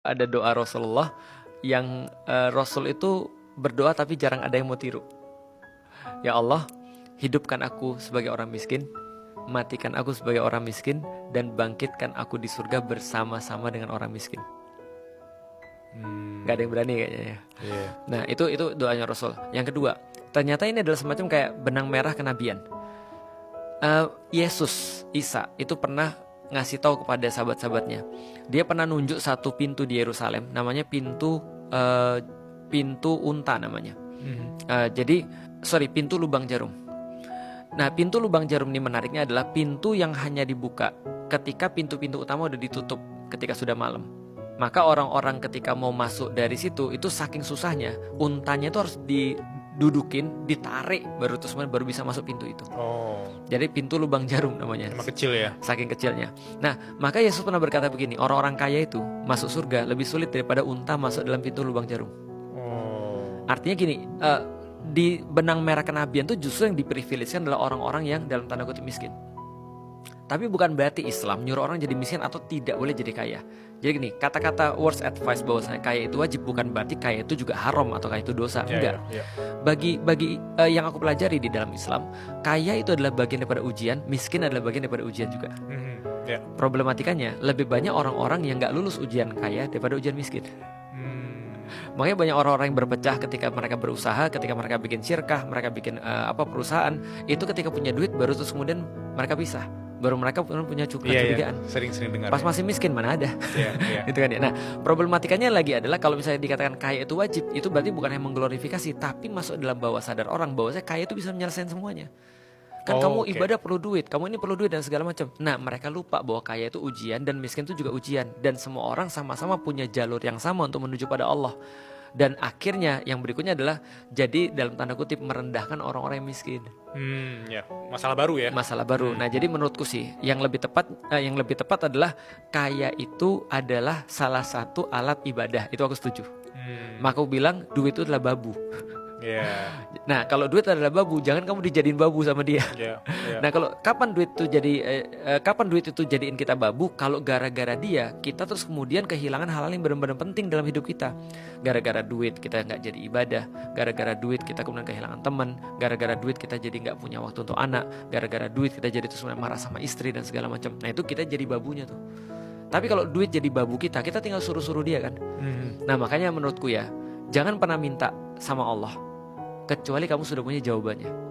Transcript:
Ada doa Rasulullah yang Rasul itu berdoa tapi jarang ada yang mau tiru. Ya Allah, hidupkan aku sebagai orang miskin, matikan aku sebagai orang miskin, dan bangkitkan aku di surga bersama-sama dengan orang miskin. Gak ada yang berani kayaknya ya. Nah itu doanya Rasul. Yang kedua, ternyata ini adalah semacam kayak benang merah kenabian. Yesus, Isa itu pernah ngasih tahu kepada sahabat-sahabatnya. Dia pernah nunjuk satu pintu di Yerusalem, namanya pintu unta namanya. Pintu lubang jarum. Nah, pintu lubang jarum ini menariknya adalah pintu yang hanya dibuka ketika pintu-pintu utama udah ditutup ketika sudah malam. Maka orang-orang ketika mau masuk dari situ itu saking susahnya, untanya itu harus didudukin, ditarik baru bisa masuk pintu itu. Jadi pintu lubang jarum namanya. Emang kecil ya? Saking kecilnya. Nah, maka Yesus pernah berkata begini, orang-orang kaya itu masuk surga lebih sulit daripada unta masuk dalam pintu lubang jarum. Artinya gini, di benang merah kenabian itu justru yang diprivilegikan adalah orang-orang yang dalam tanda kutip miskin. Tapi bukan berarti Islam nyuruh orang jadi miskin atau tidak boleh jadi kaya. Jadi gini, kata-kata words advice bahwasanya kaya itu wajib bukan berarti kaya itu juga haram atau kaya itu dosa. Enggak. Bagi yang aku pelajari di dalam Islam, kaya itu adalah bagian daripada ujian, miskin adalah bagian daripada ujian juga. Problematikanya lebih banyak orang-orang yang nggak lulus ujian kaya daripada ujian miskin. Makanya banyak orang-orang yang berpecah ketika mereka berusaha, ketika mereka bikin syirkah, mereka bikin perusahaan. Itu ketika punya duit baru terus kemudian mereka pisah. Baru mereka punya kecurigaan. Sering-sering dengar. Pas masih miskin mana ada. Itu kan ya. Nah, problematikanya lagi adalah kalau misalnya dikatakan kaya itu wajib, itu berarti bukan hanya mengglorifikasi, tapi masuk dalam bawah sadar orang bahwa kaya itu bisa menyelesaikan semuanya. Kan kamu ibadah perlu duit, kamu ini perlu duit dan segala macam. Nah, mereka lupa bahwa kaya itu ujian dan miskin itu juga ujian, dan semua orang sama-sama punya jalur yang sama untuk menuju pada Allah. Dan akhirnya yang berikutnya adalah jadi dalam tanda kutip merendahkan orang-orang yang miskin. Masalah baru ya. Masalah baru. Nah, jadi menurutku sih yang lebih tepat adalah kaya itu adalah salah satu alat ibadah. Itu aku setuju. Maka aku bilang duit itu adalah babu. Nah, kalau duit adalah babu, jangan kamu dijadiin babu sama dia. Nah, kapan duit itu jadiin kita babu? Kalau gara-gara dia, kita terus kemudian kehilangan hal-hal yang benar-benar penting dalam hidup kita. Gara-gara duit kita nggak jadi ibadah, gara-gara duit kita kemudian kehilangan teman, gara-gara duit kita jadi nggak punya waktu untuk anak, gara-gara duit kita jadi terus marah sama istri dan segala macam. Nah, itu kita jadi babunya tuh. Tapi kalau duit jadi babu kita tinggal suruh-suruh dia kan. Nah, makanya menurutku ya, jangan pernah minta sama Allah kecuali kamu sudah punya jawabannya.